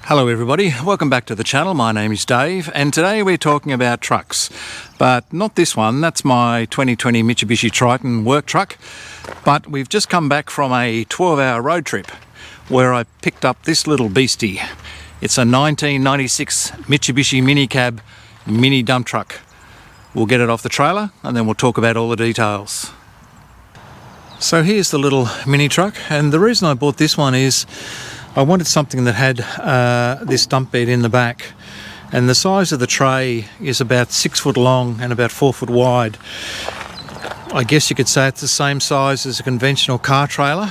Hello everybody, welcome back to the channel. My name is Dave and today we're talking about trucks, but not this one. That's my 2020 Mitsubishi Triton work truck, but we've just come back from a 12-hour road trip where I picked up this little beastie. It's a 1996 Mitsubishi Minicab mini dump truck. We'll get it off the trailer and then we'll talk about all the details. So here's the little mini truck, and the reason I bought this one is I wanted something that had this dump bed in the back, and the size of the tray is about 6 foot long and about 4 foot wide. I guess you could say it's the same size as a conventional car trailer,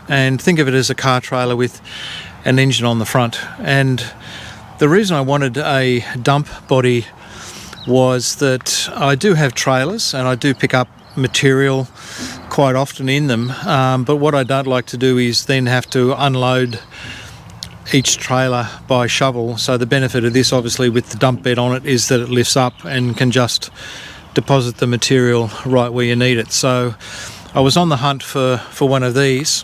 and think of it as a car trailer with an engine on the front. And the reason I wanted a dump body was that I do have trailers and I do pick up material quite often in them, but what I don't like to do is then have to unload each trailer by shovel. So the benefit of this, obviously, with the dump bed on it is that it lifts up and can just deposit the material right where you need it. So I was on the hunt for one of these,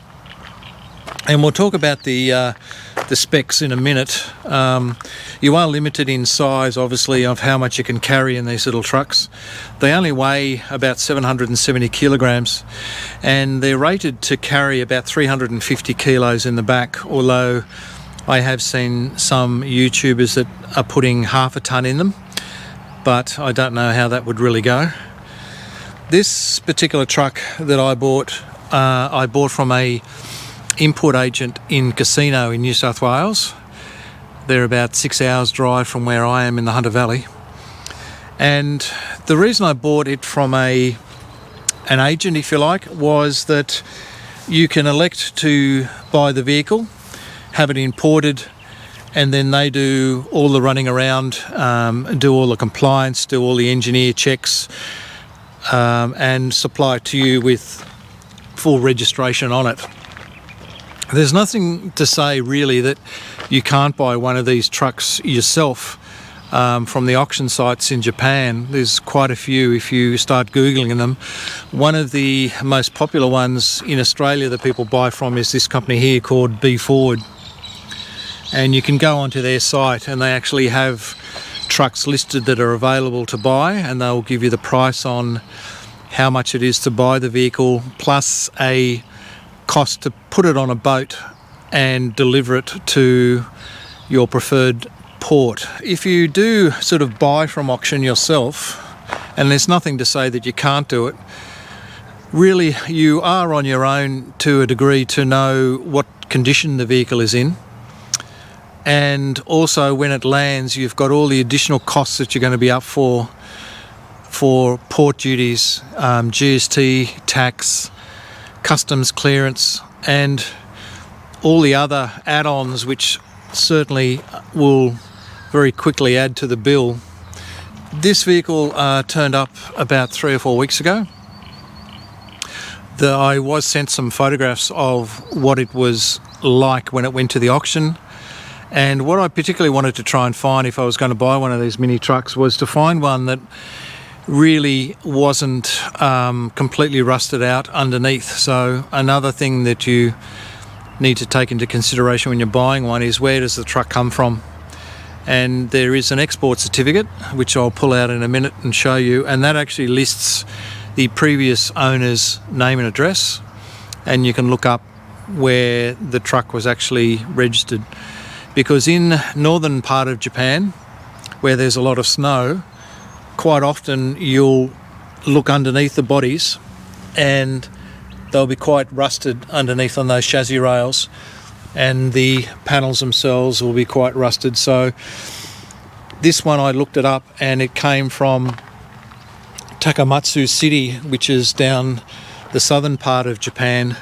and we'll talk about the specs in a minute. You are limited in size, obviously, of how much you can carry in these little trucks. They only weigh about 770 kilograms, and they're rated to carry about 350 kilos in the back, although I have seen some YouTubers that are putting half a ton in them, but I don't know how that would really go. This particular truck that I bought from a import agent in Casino in New South Wales. They're about 6 hours drive from where I am in the Hunter Valley. And the reason I bought it from an agent, if you like, was that you can elect to buy the vehicle, have it imported, and then they do all the running around, do all the compliance, do all the engineer checks, and supply it to you with full registration on it. There's nothing to say really that you can't buy one of these trucks yourself from the auction sites in Japan. There's quite a few if you start Googling them. One of the most popular ones in Australia that people buy from is this company here called B Ford. And you can go onto their site and they actually have trucks listed that are available to buy, and they'll give you the price on how much it is to buy the vehicle, plus a cost to put it on a boat and deliver it to your preferred port. If you do sort of buy from auction yourself, and there's nothing to say that you can't do it, really you are on your own to a degree to know what condition the vehicle is in. And also when it lands, you've got all the additional costs that you're going to be up for port duties, GST, tax, customs clearance, and all the other add-ons which certainly will very quickly add to the bill. This vehicle turned up about 3 or 4 weeks ago. I was sent some photographs of what it was like when it went to the auction, and what I particularly wanted to try and find if I was going to buy one of these mini trucks was to find one that really wasn't completely rusted out underneath. So another thing that you need to take into consideration when you're buying one is, where does the truck come from? And there is an export certificate which I'll pull out in a minute and show you, and that actually lists the previous owner's name and address, and you can look up where the truck was actually registered. Because in northern part of Japan, where there's a lot of snow, quite often you'll look underneath the bodies and they'll be quite rusted underneath on those chassis rails, and the panels themselves will be quite rusted. So this one, I looked it up and it came from Takamatsu City, which is down the southern part of Japan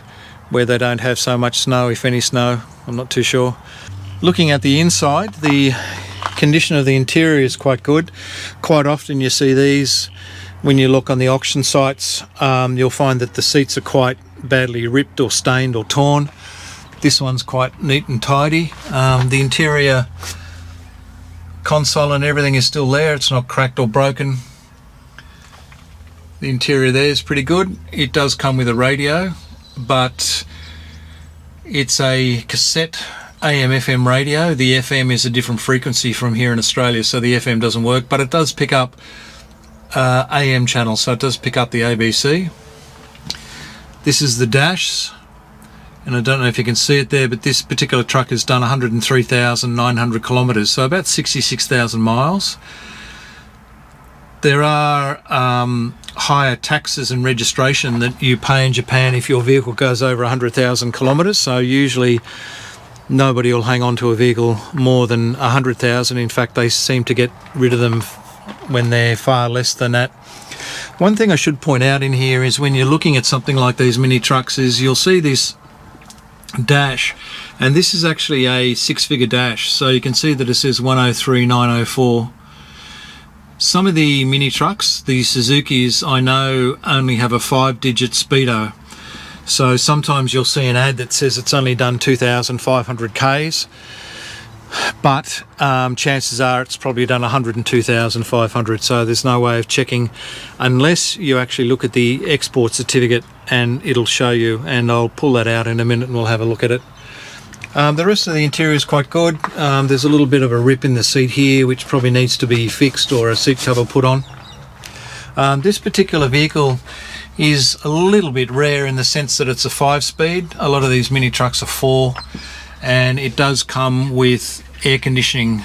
where they don't have so much snow, if any snow, I'm not too sure. Looking at the inside, the condition of the interior is quite good. Quite often you see these when you look on the auction sites. You'll find that the seats are quite badly ripped or stained or torn. This one's quite neat and tidy. The interior console and everything is still there. It's not cracked or broken. The interior there is pretty good. It does come with a radio, but it's a cassette AM/FM radio. The FM is a different frequency from here in Australia, so the FM doesn't work, but it does pick up AM channels, so it does pick up the ABC. This is the dash, and I don't know if you can see it there, but this particular truck has done 103,900 kilometres, so about 66,000 miles. There are higher taxes and registration that you pay in Japan if your vehicle goes over 100,000 kilometres, so usually nobody will hang on to a vehicle more than 100,000. In fact, they seem to get rid of them when they're far less than that. One thing I should point out in here is when you're looking at something like these mini trucks is you'll see this dash, and this is actually a 6-figure dash, so you can see that it says 103,904. Some of the mini trucks, the Suzukis, I know only have a 5-digit speedo, so sometimes you'll see an ad that says it's only done 2,500 Ks, but chances are it's probably done 102,500, so there's no way of checking unless you actually look at the export certificate, and it'll show you, and I'll pull that out in a minute and we'll have a look at it. The rest of the interior is quite good. There's a little bit of a rip in the seat here which probably needs to be fixed or a seat cover put on. This particular vehicle is a little bit rare in the sense that it's a 5-speed. A lot of these mini trucks are 4, and it does come with air conditioning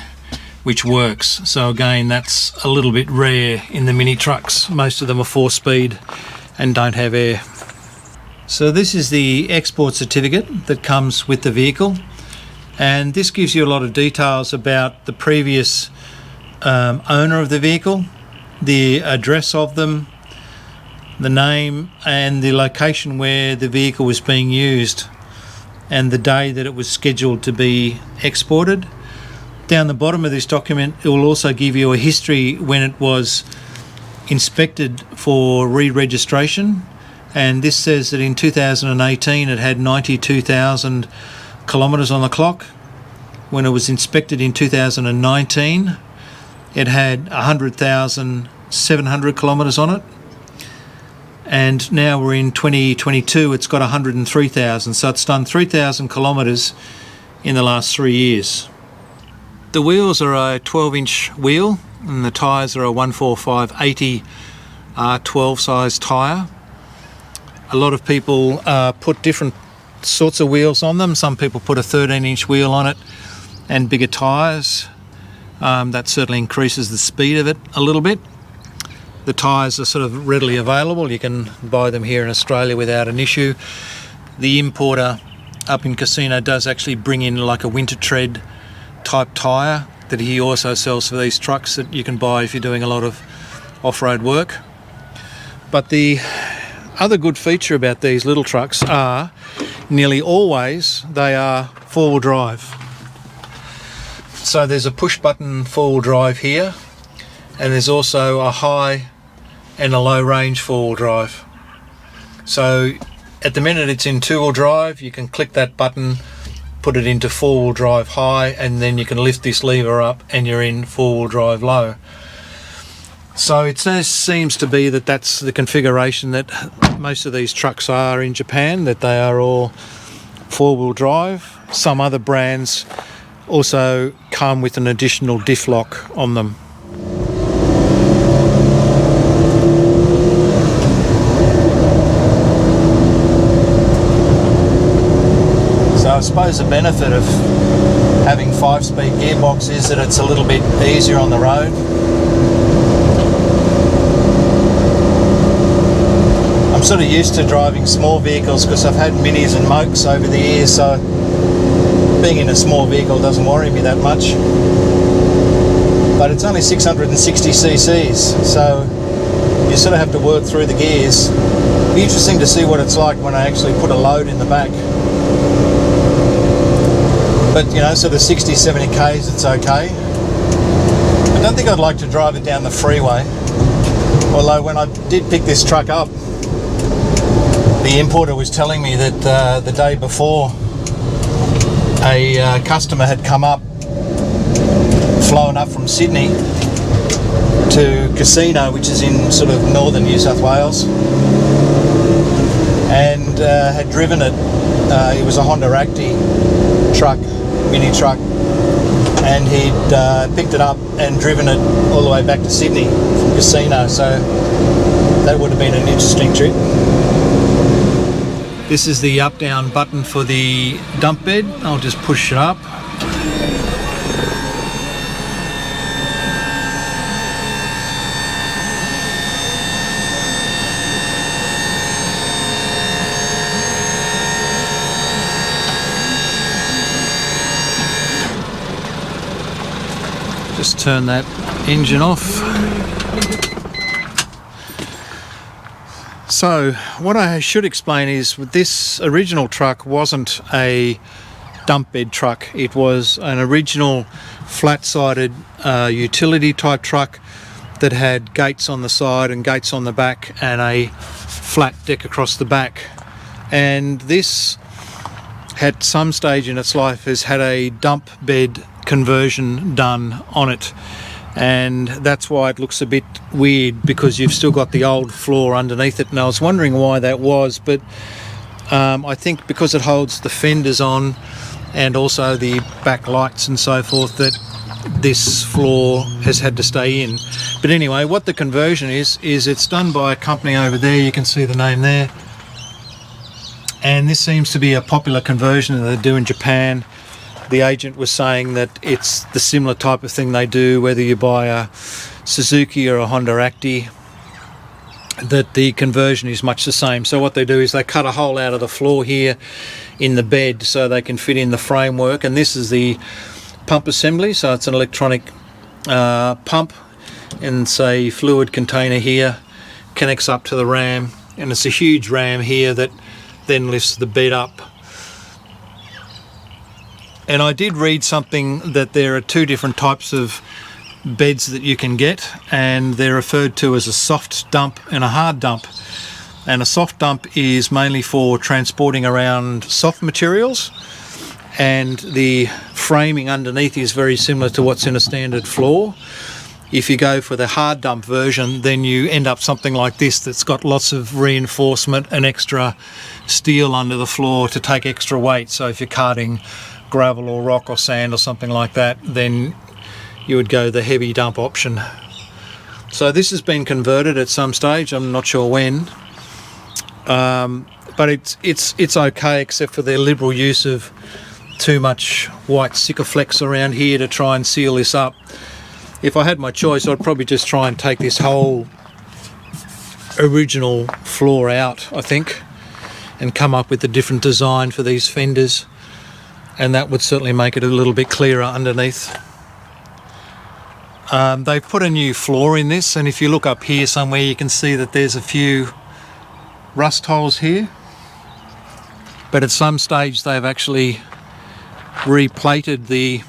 which works, so again that's a little bit rare in the mini trucks. Most of them are 4-speed and don't have air. So this is the export certificate that comes with the vehicle, and this gives you a lot of details about the previous owner of the vehicle, the address of them, the name and the location where the vehicle was being used, and the day that it was scheduled to be exported. Down the bottom of this document it will also give you a history when it was inspected for re-registration, and this says that in 2018 it had 92,000 kilometres on the clock. When it was inspected in 2019 it had 100,700 kilometres on it, and now we're in 2022, it's got 103,000, so it's done 3,000 kilometres in the last 3 years. The wheels are a 12-inch wheel, and the tyres are a 145/80 R12 size tyre. A lot of people put different sorts of wheels on them. Some people put a 13-inch wheel on it and bigger tyres. That certainly increases the speed of it a little bit. The tyres are sort of readily available. You can buy them here in Australia without an issue. The importer up in Casino does actually bring in like a winter tread type tyre that he also sells for these trucks that you can buy if you're doing a lot of off-road work. But the other good feature about these little trucks are nearly always they are 4-wheel drive. So there's a push button 4-wheel drive here, and there's also a high and a low range 4-wheel drive. So at the minute it's in 2-wheel drive, you can click that button, put it into 4-wheel drive high, and then you can lift this lever up and you're in 4-wheel drive low. So it seems to be that that's the configuration that most of these trucks are in Japan, that they are all 4-wheel drive. Some other brands also come with an additional diff lock on them. So I suppose the benefit of having 5-speed gearbox is that it's a little bit easier on the road. I'm sort of used to driving small vehicles because I've had minis and mokes over the years, so being in a small vehicle doesn't worry me that much. But it's only 660 cc's, so you sort of have to work through the gears. It'll be interesting to see what it's like when I actually put a load in the back. But you know, sort of 60, 70 k's, it's okay. I don't think I'd like to drive it down the freeway. Although when I did pick this truck up, the importer was telling me that the day before a customer had come up, flown up from Sydney to Casino, which is in sort of northern New South Wales, and had driven it. It was a Honda Acti truck, mini truck, and he'd picked it up and driven it all the way back to Sydney from Casino, so that would have been an interesting trip. This is the up-down button for the dump bed. I'll just push it up. Just turn that engine off. So what I should explain is this original truck wasn't a dump bed truck. It was an original flat-sided utility type truck that had gates on the side and gates on the back and a flat deck across the back. And this, at some stage in its life, has had a dump bed conversion done on it, and that's why it looks a bit weird, because you've still got the old floor underneath it. And I was wondering why that was, but I think because it holds the fenders on and also the back lights and so forth, that this floor has had to stay in. But anyway, what the conversion is it's done by a company over there. You can see the name there, and this seems to be a popular conversion that they do in Japan. The agent was saying that it's the similar type of thing they do, whether you buy a Suzuki or a Honda Acti, that the conversion is much the same. So what they do is they cut a hole out of the floor here in the bed so they can fit in the framework, and this is the pump assembly. So it's an electronic pump, and it's a fluid container here, connects up to the ram, and it's a huge ram here that then lifts the bed up. And I did read something that there are two different types of beds that you can get, and they're referred to as a soft dump and a hard dump. And a soft dump is mainly for transporting around soft materials, and the framing underneath is very similar to what's in a standard floor. If you go for the hard dump version, then you end up something like this, that's got lots of reinforcement and extra steel under the floor to take extra weight. So if you're carting gravel or rock or sand or something like that, then you would go the heavy dump option. So this has been converted at some stage, I'm not sure when, but it's okay, except for their liberal use of too much white Sikaflex around here to try and seal this up. If I had my choice, I'd probably just try and take this whole original floor out, I think, and come up with a different design for these fenders, and that would certainly make it a little bit clearer underneath. They've put a new floor in this, and if you look up here somewhere, you can see that there's a few rust holes here, but at some stage they've actually replated the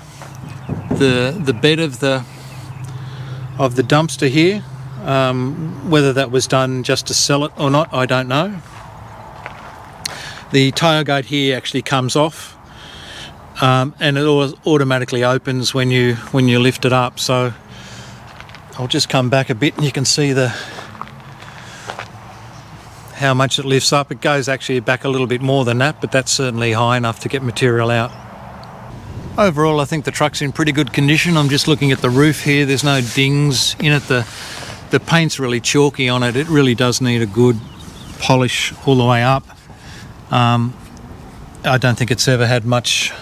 bed of the dumpster here. Whether that was done just to sell it or not, I don't know. The tailgate here actually comes off, and it automatically opens when you lift it up. So I'll just come back a bit and you can see how much it lifts up. It goes actually back a little bit more than that, but that's certainly high enough to get material out. Overall, I think the truck's in pretty good condition. I'm just looking at the roof here. There's no dings in it. The paint's really chalky on it. It really does need a good polish all the way up. I don't think it's ever had much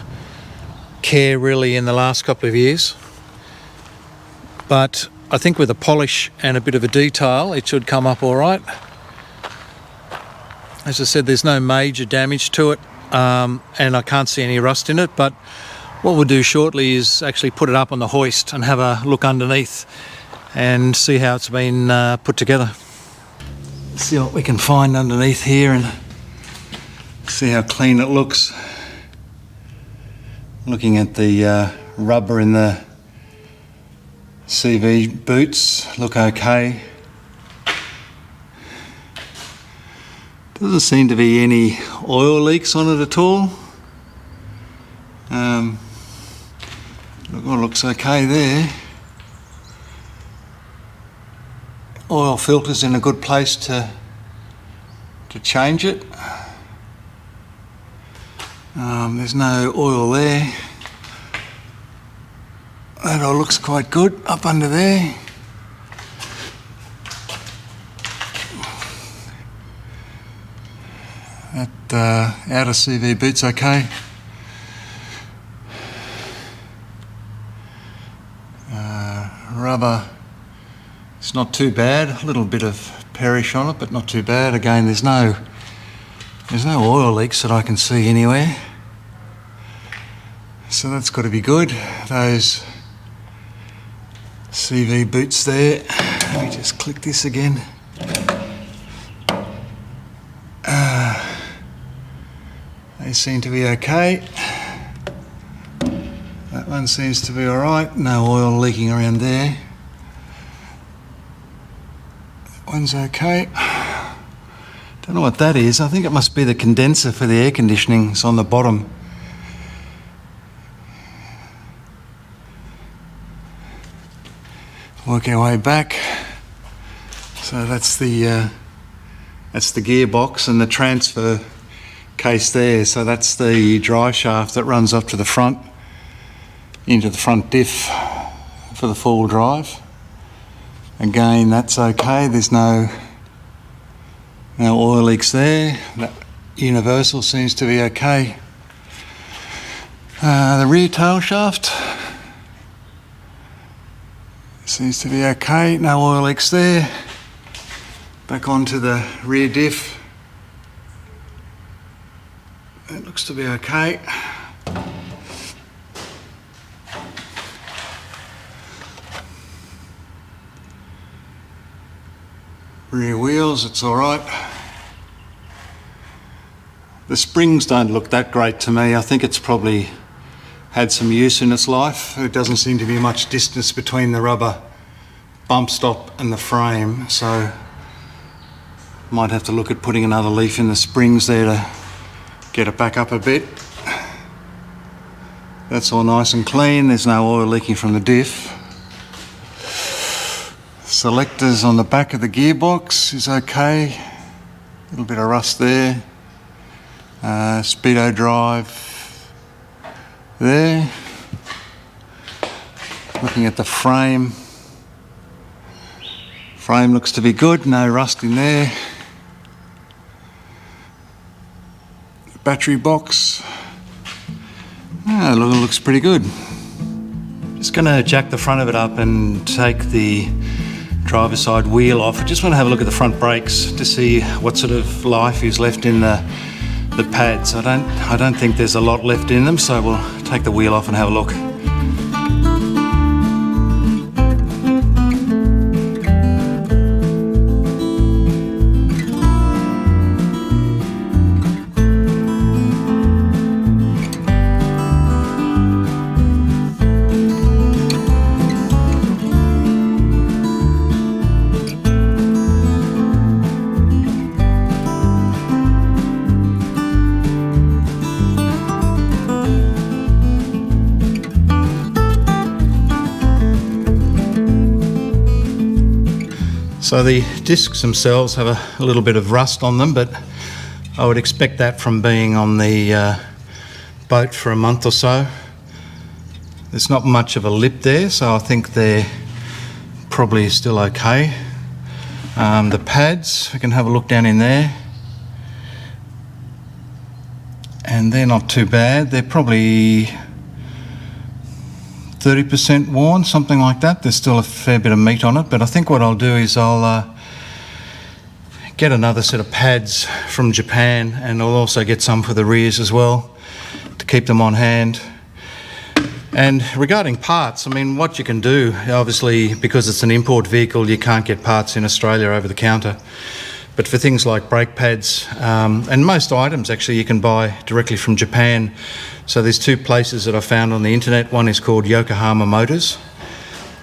care really in the last couple of years, but I think with a polish and a bit of a detail, it should come up all right. As I said, there's no major damage to it, and I can't see any rust in it, but what we'll do shortly is actually put it up on the hoist and have a look underneath and see how it's been put together. See what we can find underneath here and see how clean it looks. Looking at the rubber in the CV boots, look okay. Doesn't seem to be any oil leaks on it at all. Looks okay there. Oil filter's in a good place to change it. There's no oil there. all looks quite good up under there. That outer CV boot's okay. Rubber, it's not too bad. A little bit of perish on it, but not too bad. Again, there's no oil leaks that I can see anywhere. So that's got to be good. Those CV boots there. Let me just click this again. They seem to be okay. That one seems to be alright. No oil leaking around there. That one's okay. Don't know what that is. I think it must be the condenser for the air conditioning. It's on the bottom. Work our way back. So that's the gearbox and the transfer case there. So that's the drive shaft that runs up to the front, into the front diff for the four-wheel drive. Again, that's okay. There's no oil leaks there. That universal seems to be okay. The rear tail shaft seems to be okay. No oil leaks there. Back onto the rear diff. That looks to be okay. Rear wheels, it's all right. The springs don't look that great to me. I think it's probably had some use in its life. There doesn't seem to be much distance between the rubber bump stop and the frame, so might have to look at putting another leaf in the springs there to get it back up a bit. That's all nice and clean. There's no oil leaking from the diff. Selectors on the back of the gearbox is okay. A little bit of rust there. Speedo drive there. Looking at the frame. Frame looks to be good, no rust in there. Battery box. Looks pretty good. Just going to jack the front of it up and take the driver's side wheel off. I just want to have a look at the front brakes to see what sort of life is left in the pads. I don't think there's a lot left in them, so we'll take the wheel off and have a look. So the discs themselves have a little bit of rust on them, but I would expect that from being on the boat for a month or so. There's not much of a lip there, so I think they're probably still okay. The pads, we can have a look down in there. And they're not too bad. They're probably 30% worn, something like that. There's still a fair bit of meat on it, but I think what I'll do is I'll get another set of pads from Japan, and I'll also get some for the rears as well to keep them on hand. And regarding parts, I mean, what you can do, obviously, because it's an import vehicle, you can't get parts in Australia over the counter. But for things like brake pads, and most items actually you can buy directly from Japan. So there's two places that I found on the internet. One is called Yokohama Motors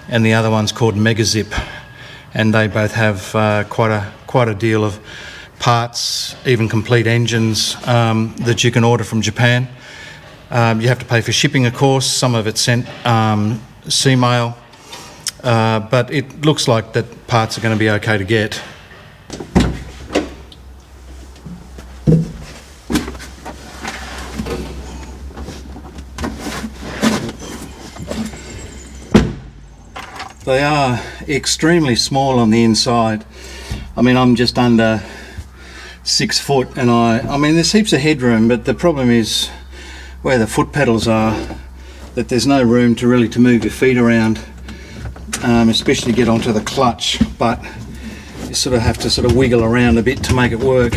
and the other one's called Megazip. And they both have quite a deal of parts, even complete engines that you can order from Japan. You have to pay for shipping, of course. Some of it's sent sea mail, but it looks like that parts are going to be okay to get. They are extremely small on the inside. I mean, I'm just under 6 foot, and I mean there's heaps of headroom, but the problem is where the foot pedals are, that there's no room to really move your feet around, especially get onto the clutch, but you sort of have to sort of wiggle around a bit to make it work.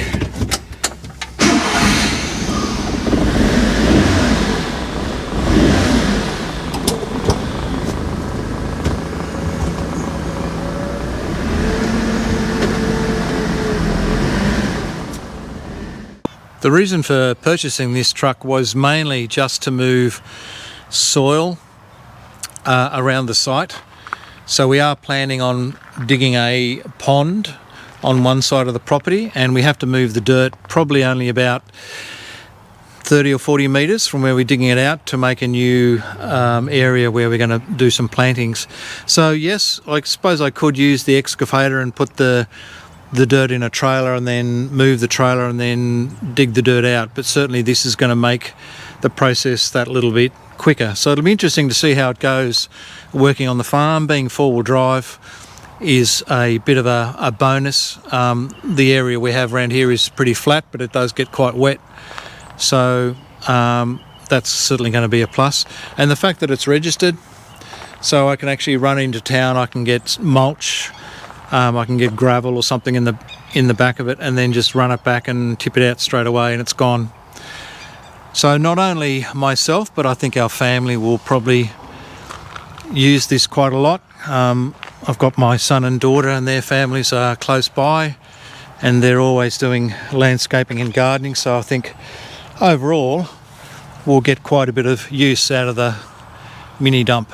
The reason for purchasing this truck was mainly just to move soil around the site. So we are planning on digging a pond on one side of the property, and we have to move the dirt probably only about 30 or 40 metres from where we're digging it out to make a new area where we're going to do some plantings. So yes, I suppose I could use the excavator and put the dirt in a trailer and then move the trailer and then dig the dirt out, but certainly this is going to make the process that little bit quicker. So it'll be interesting to see how it goes working on the farm. Being four-wheel drive is a bit of a bonus. The area we have around here is pretty flat, but it does get quite wet, so that's certainly going to be a plus. And the fact that it's registered, so I can actually run into town, I can get mulch, I can get gravel or something in the back of it, and then just run it back and tip it out straight away, and it's gone. So not only myself, but I think our family will probably use this quite a lot. I've got my son and daughter, and their families are close by, and they're always doing landscaping and gardening, so I think overall we'll get quite a bit of use out of the mini dump.